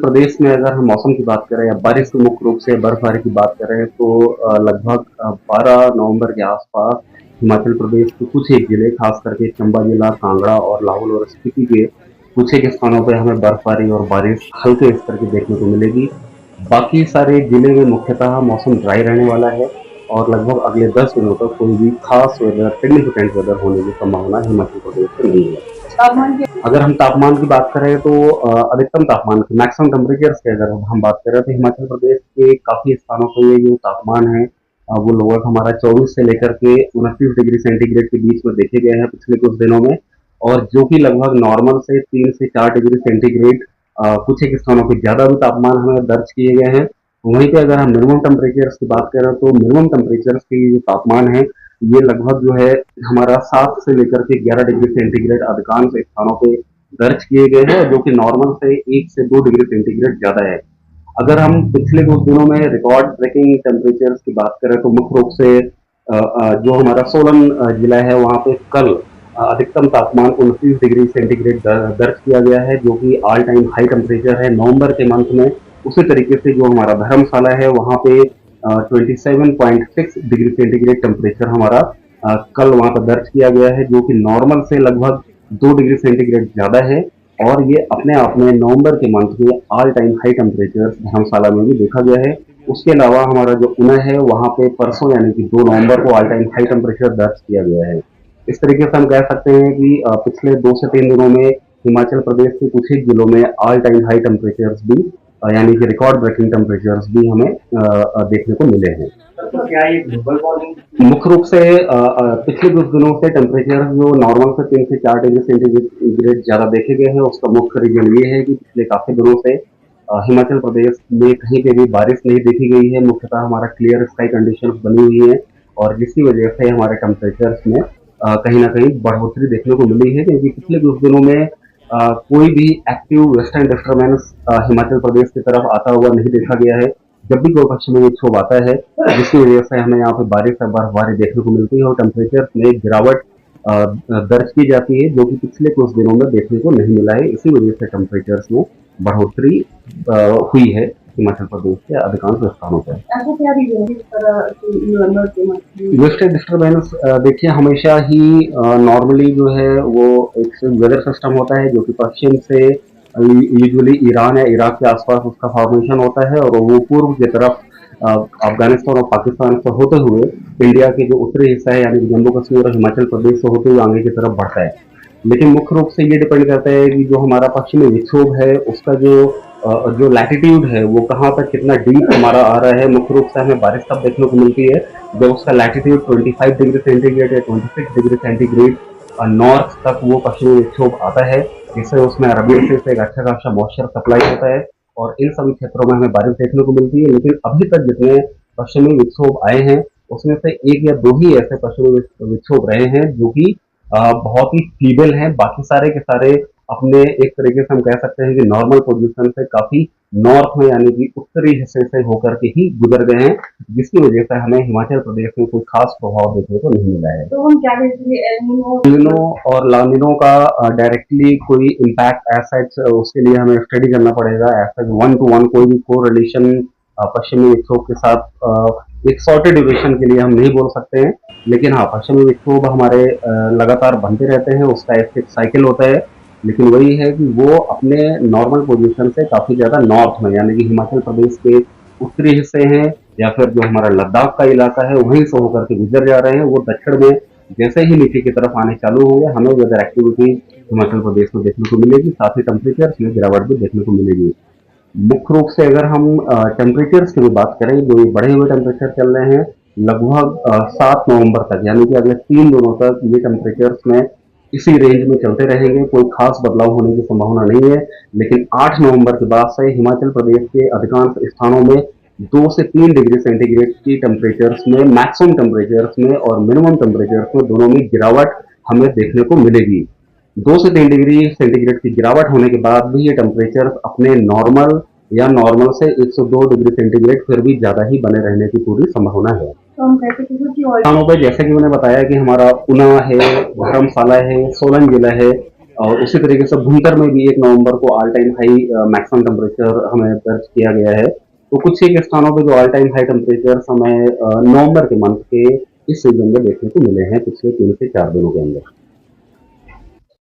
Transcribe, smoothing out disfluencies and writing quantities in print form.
प्रदेश में अगर हम मौसम की बात करें या बारिश की मुख्य रूप से बर्फबारी की बात करें तो लगभग 12 नवंबर के आसपास हिमाचल प्रदेश के कुछ एक जिले खास करके चंबा जिला, कांगड़ा और लाहौल और स्पीति के कुछ एक स्थानों पर हमें बर्फबारी और बारिश हल्के स्तर की देखने को मिलेगी। बाकी सारे जिले में मुख्यतः मौसम ड्राई रहने वाला है और लगभग अगले 10 दिनों तक कोई भी खास वेदर, सिग्निफिकेंट वेदर होने की संभावना हिमाचल प्रदेश में नहीं है। अगर हम तापमान की बात करें तो अधिकतम तापमान की मैक्सिमम टेम्परेचर्स की अगर हम बात करें तो हिमाचल प्रदेश के काफी स्थानों पर ये जो तापमान है वो लगभग हमारा 24 से लेकर के 29 डिग्री सेंटीग्रेड के बीच में देखे गए हैं पिछले कुछ दिनों में, और जो कि लगभग नॉर्मल से 3 से 4 डिग्री सेंटीग्रेड कुछ एक स्थानों पर ज्यादा भी तापमान हमें दर्ज किए गए हैं। वहीं पे अगर हम मिनिमम टेम्परेचर्स की बात करें तो मिनिमम टेम्परेचर्स की जो तापमान है ये लगभग जो है हमारा 7 से लेकर के 11 डिग्री सेंटीग्रेड अधिकांश स्थानों पे दर्ज किए गए हैं, जो कि नॉर्मल से 1 से 2 डिग्री सेंटीग्रेड ज्यादा है। अगर हम पिछले कुछ दिनों में रिकॉर्ड ब्रेकिंग टेम्परेचर्स की बात करें तो मुख्य रूप से जो हमारा सोलन जिला है वहां पे कल अधिकतम तापमान 29 डिग्री सेंटीग्रेड दर्ज किया गया है, जो कि ऑल टाइम हाई टेम्परेचर है नवंबर के मंथ में। उसी तरीके से जो हमारा धर्मशाला है वहां पे 27.6 डिग्री सेंटीग्रेड टेम्परेचर हमारा कल वहां पर दर्ज किया गया है, जो कि नॉर्मल से लगभग 2 डिग्री सेंटीग्रेड ज्यादा है। और ये अपने आप में नवंबर के मंथ में ऑल टाइम हाई टेम्परेचर धर्मशाला में भी देखा गया है। उसके अलावा हमारा जो ऊना है वहां पे परसों यानी कि 2 नवंबर को ऑल टाइम हाई टेम्परेचर दर्ज किया गया है। इस तरीके से हम कह सकते हैं कि पिछले 2 से 3 दिनों में हिमाचल प्रदेश के कुछ ही जिलों में ऑल टाइम हाई टेम्परेचर्स भी यानी कि रिकॉर्ड ब्रेकिंग टेम्परेचर्स भी हमें देखने को मिले हैं। तो क्या ये ग्लोबल वार्मिंग मुख्य रूप से पिछले कुछ दिनों से टेम्परेचर जो नॉर्मल से 3 से 4 डिग्री सेंटीग्रेड ज्यादा देखे गए हैं, उसका मुख्य रीजन ये है कि पिछले काफी दिनों से हिमाचल प्रदेश में कहीं पे भी बारिश नहीं देखी गई है। मुख्यतः हमारा क्लियर स्काई कंडीशन बनी हुई है और जिसकी वजह से हमारे टेम्परेचर्स में कहीं ना कहीं बढ़ोतरी देखने को मिली है, क्योंकि पिछले कुछ दिनों में कोई भी active western disturbance Himachal Pradesh की तरफ आता हुआ नहीं देखा गया है। जब भी कोई पश्चिमी विक्षोभ आता है जिसकी वजह से हमें यहाँ पे बारिश और बर्फबारी देखने को मिलती है और टेम्परेचर में गिरावट दर्ज की जाती है, जो कि पिछले कुछ दिनों में देखने को नहीं मिला है। इसी वजह से टेम्परेचर्स में बढ़ोतरी हुई है हिमाचल प्रदेश के अधिकांश स्थानों पर। ऐसा क्या रीजन है इस तरह की वेस्टर्न डिस्टर्बेंस देखिए हमेशा ही नॉर्मली जो है वो एक वेदर सिस्टम होता है जो कि पश्चिम से यूजुअली ईरान या इराक के आसपास उसका फॉर्मेशन होता है और वो पूर्व की तरफ अफगानिस्तान और पाकिस्तान से होते हुए इंडिया के जो उत्तरी हिस्सा है यानी जम्मू कश्मीर और हिमाचल प्रदेश से होते हुए आगे की तरफ बढ़ता है। लेकिन मुख्य रूप से ये डिपेंड करता है कि जो हमारा पश्चिमी विक्षोभ है उसका जो लैटिट्यूड है वो कहाँ तक कितना डीप हमारा आ रहा है। मुख्य रूप से हमें बारिश तब देखने को मिलती है जब उसका लैटिट्यूड 25 डिग्री सेंटीग्रेड या 26 डिग्री सेंटीग्रेड नॉर्थ तक वो पश्चिमी विक्षोभ आता है, जिससे उसमें अरबियन सी से एक अच्छा खासा मॉइस्चर सप्लाई होता है और इन सभी क्षेत्रों में हमें बारिश देखने को मिलती है। लेकिन अभी तक जितने पश्चिमी विक्षोभ आए हैं उसमें से एक या दो ही ऐसे पश्चिमी विक्षोभ रहे हैं जो कि बहुत ही फीबल हैं। बाकी सारे के सारे अपने एक तरीके से हम कह सकते हैं कि नॉर्मल पोजीशन से काफी नॉर्थ में यानी कि उत्तरी हिस्से से होकर के ही गुजर गए हैं, जिसकी वजह से हमें हिमाचल प्रदेश में कोई खास प्रभाव देखने को नहीं मिला है। तो हम क्या एलिनो और लानिनो का डायरेक्टली कोई इम्पैक्ट ऐसा उसके लिए हमें स्टडी करना पड़ेगा। ऐसा 1 to 1 कोई भी कोरिलेशन पश्चिमी विक्षोभ के साथ एक शॉर्टेड ड्यूरेशन के लिए हम नहीं बोल सकते हैं। लेकिन हाँ, पश्चिमी विक्षोभ हमारे लगातार बनते रहते हैं, उसका एक साइकिल होता है। लेकिन वही है कि वो अपने नॉर्मल पोजीशन से काफी ज्यादा नॉर्थ में यानी कि हिमाचल प्रदेश के उत्तरी हिस्से हैं या फिर जो हमारा लद्दाख का इलाका है वहीं से होकर के गुजर जा रहे हैं। वो दक्षिण में जैसे ही नीचे की तरफ आने चालू होंगे हमें वेदर एक्टिविटी हिमाचल प्रदेश में देखने को मिलेगी, साथ ही टेम्परेचर में गिरावट भी देखने को मिलेगी। मुख्य रूप से अगर हम टेम्परेचर्स की भी बात करें, जो ये बढ़े हुए टेम्परेचर चल रहे हैं लगभग 7 नवंबर तक यानी कि अगले 3 दिनों तक ये टेम्परेचर्स में इसी रेंज में चलते रहेंगे, कोई खास बदलाव होने की संभावना नहीं है। लेकिन 8 नवंबर के बाद से हिमाचल प्रदेश के अधिकांश स्थानों में 2 से 3 डिग्री सेंटीग्रेड की टेम्परेचर्स में मैक्सिमम टेम्परेचर्स में और मिनिमम टेम्परेचर्स में दोनों में गिरावट हमें देखने को मिलेगी। 2 से 3 डिग्री सेंटीग्रेड की गिरावट होने के बाद भी ये टेम्परेचर अपने नॉर्मल या नॉर्मल से 102 डिग्री सेंटीग्रेड फिर भी ज्यादा ही बने रहने की पूरी संभावना है। तो हम कहते हैं कि स्थानों पर जैसे कि मैंने बताया कि हमारा ऊना है, धर्मशाला है, सोलन जिला है, और उसी तरीके से भुंतर में भी 1 नवंबर को all time high maximum temperature हमें दर्ज किया गया है। तो कुछ एक स्थानों पे जो ऑल टाइम हाई टेम्परेचर हमें नवंबर के मंथ के इस सीजन में देखने को मिले हैं पिछले 3 से 4 दिनों के अंदर।